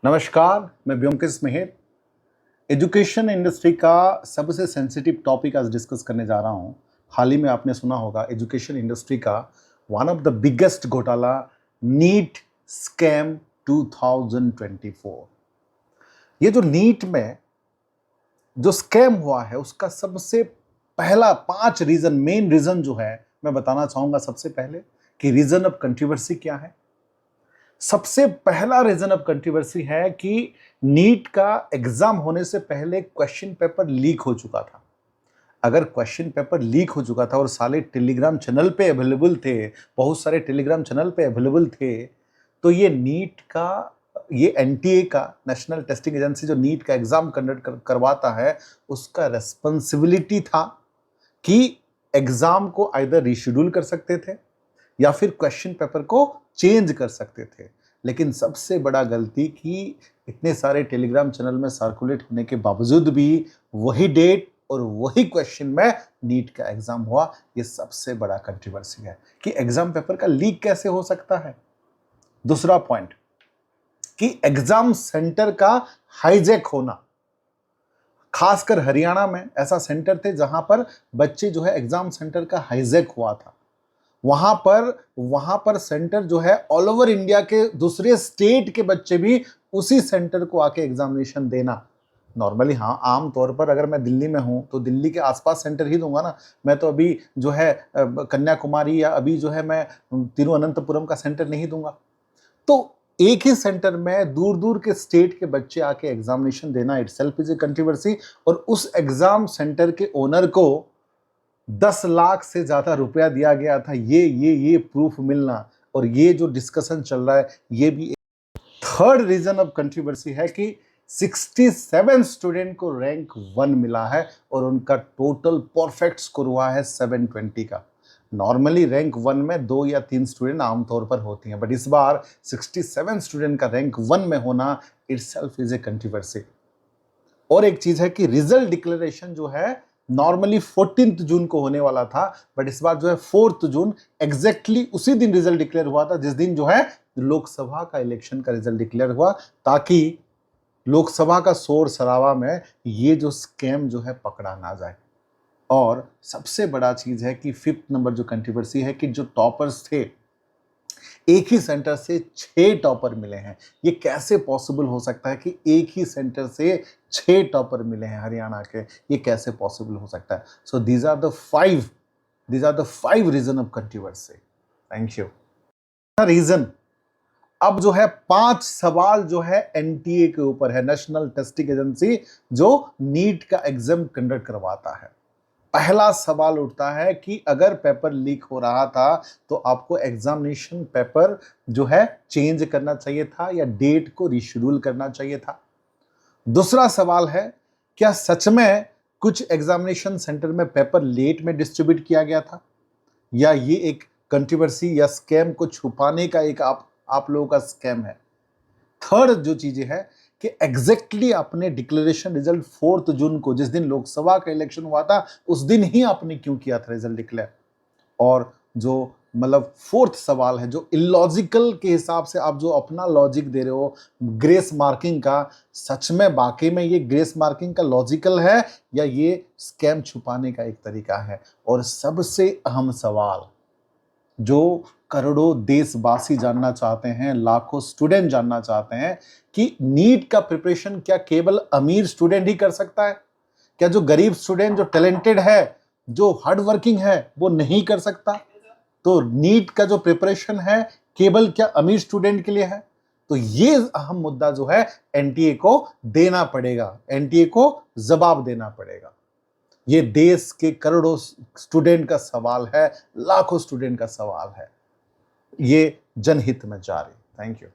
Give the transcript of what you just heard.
नमस्कार, मैं ब्योमकेश मेहर education industry का सबसे सेंसिटिव टॉपिक आज डिस्कस करने जा रहा हूं। हाल ही में आपने सुना होगा एजुकेशन इंडस्ट्री का वन ऑफ द बिगेस्ट घोटाला नीट स्कैम 2024। ये जो नीट में जो स्कैम हुआ है उसका सबसे पहला 5 रीजन, मेन रीजन जो है मैं बताना चाहूंगा। सबसे पहले कि रीजन ऑफ कंट्रोवर्सी क्या है। सबसे पहला रीजन ऑफ कंट्रोवर्सी है कि नीट का एग्जाम होने से पहले क्वेश्चन पेपर लीक हो चुका था। अगर क्वेश्चन पेपर लीक हो चुका था और सारे टेलीग्राम चैनल पे अवेलेबल थे, बहुत सारे टेलीग्राम चैनल पे अवेलेबल थे, तो ये नीट का, ये एनटीए का, नेशनल टेस्टिंग एजेंसी जो नीट का एग्जाम कंडक्ट करवाता है, उसका रेस्पॉन्सिबिलिटी था कि एग्जाम को आइदर रीशेड्यूल कर सकते थे या फिर क्वेश्चन पेपर को चेंज कर सकते थे। लेकिन सबसे बड़ा गलती कि इतने सारे टेलीग्राम चैनल में सर्कुलेट होने के बावजूद भी वही डेट और वही क्वेश्चन में नीट का एग्जाम हुआ। ये सबसे बड़ा कंट्रोवर्सी है कि एग्जाम पेपर का लीक कैसे हो सकता है। दूसरा पॉइंट कि एग्जाम सेंटर का हाईजैक होना। खासकर हरियाणा में ऐसा सेंटर थे जहां पर बच्चे जो है एग्जाम सेंटर का हाईजैक हुआ था। वहां पर सेंटर जो है ऑल ओवर इंडिया के दूसरे स्टेट के बच्चे भी उसी सेंटर को आके एग्जामिनेशन देना। नॉर्मली हाँ, आम तौर पर अगर मैं दिल्ली में हूं तो दिल्ली के आसपास सेंटर ही दूंगा ना। मैं तो अभी जो है कन्याकुमारी या अभी जो है मैं तिरुवनंतपुरम का सेंटर नहीं दूंगा। तो एक ही सेंटर में दूर दूर के स्टेट के बच्चे आके एग्जामिनेशन देना इटसेल्फ इज ए कंट्रोवर्सी। और उस एग्जाम सेंटर के ओनर को 10 लाख से ज्यादा रुपया दिया गया था। ये प्रूफ मिलना और ये जो डिस्कशन चल रहा है ये भी। थर्ड रीजन ऑफ कंट्रोवर्सी है कि 67 स्टूडेंट को रैंक 1 मिला है और उनका टोटल परफेक्ट स्कोर हुआ है 720 का। नॉर्मली रैंक 1 में 2 या 3 स्टूडेंट आमतौर पर होती हैं, बट इस बार 67 स्टूडेंट का रैंक 1 में होना इटसेल्फ इज ए कंट्रोवर्सी। और एक चीज है कि रिजल्ट डिक्लेरेशन जो है नॉर्मली 14 जून को होने वाला था, बट इस बार जो है 4 जून एग्जैक्टली उसी दिन रिजल्ट डिक्लेयर हुआ था जिस दिन जो है लोकसभा का इलेक्शन का रिजल्ट डिक्लेयर हुआ, ताकि लोकसभा का शोर शराबा में ये जो स्कैम जो है पकड़ा ना जाए। और सबसे बड़ा चीज है कि 5th नंबर जो कंट्रोवर्सी है कि जो टॉपर्स थे, एक ही सेंटर से 6 टॉपर मिले हैं। ये कैसे पॉसिबल हो सकता है कि एक ही सेंटर से 6 टॉपर मिले हैं हरियाणा के। ये कैसे पॉसिबल हो सकता है। So these are the 5 reason of controversy. Thank you. Reason अब जो है 5 सवाल जो है एनटीए के ऊपर है, नेशनल टेस्टिंग एजेंसी जो नीट का एग्जाम कंडक्ट करवाता है। पहला सवाल उठता है कि अगर पेपर लीक हो रहा था तो आपको एग्जामिनेशन पेपर जो है चेंज करना चाहिए था या डेट को रीशेड्यूल करना चाहिए था। दूसरा सवाल है, क्या सच में कुछ एग्जामिनेशन सेंटर में पेपर लेट में डिस्ट्रीब्यूट किया गया था या ये एक कंट्रोवर्सी या स्कैम को छुपाने का एक आप लोगों का स्कैम है। थर्ड जो चीजें है कि एग्जैक्टली आपने डिक्लेरेशन रिजल्ट 4 जून को, जिस दिन लोकसभा का इलेक्शन हुआ था, उस दिन ही आपने क्यों किया था रिजल्ट डिक्लेयर। और जो मतलब 4th सवाल है जो इलॉजिकल के हिसाब से आप जो अपना लॉजिक दे रहे हो ग्रेस मार्किंग का, सच में वाकई में ये ग्रेस मार्किंग का लॉजिकल है या ये स्कैम छुपाने का एक तरीका है। और सबसे अहम सवाल जो करोड़ों देशवासी जानना चाहते हैं, लाखों स्टूडेंट जानना चाहते हैं कि नीट का प्रिपरेशन क्या केवल अमीर स्टूडेंट ही कर सकता है? क्या जो गरीब स्टूडेंट, जो टैलेंटेड है, जो हार्ड वर्किंग है, वो नहीं कर सकता? तो नीट का जो प्रिपरेशन है केवल क्या अमीर स्टूडेंट के लिए है? तो ये अहम मुद्दा जो है एनटीए को देना पड़ेगा, एनटीए को जवाब देना पड़ेगा। ये देश के करोड़ों स्टूडेंट का सवाल है, लाखों स्टूडेंट का सवाल है। ये जनहित में जारी। Thank you.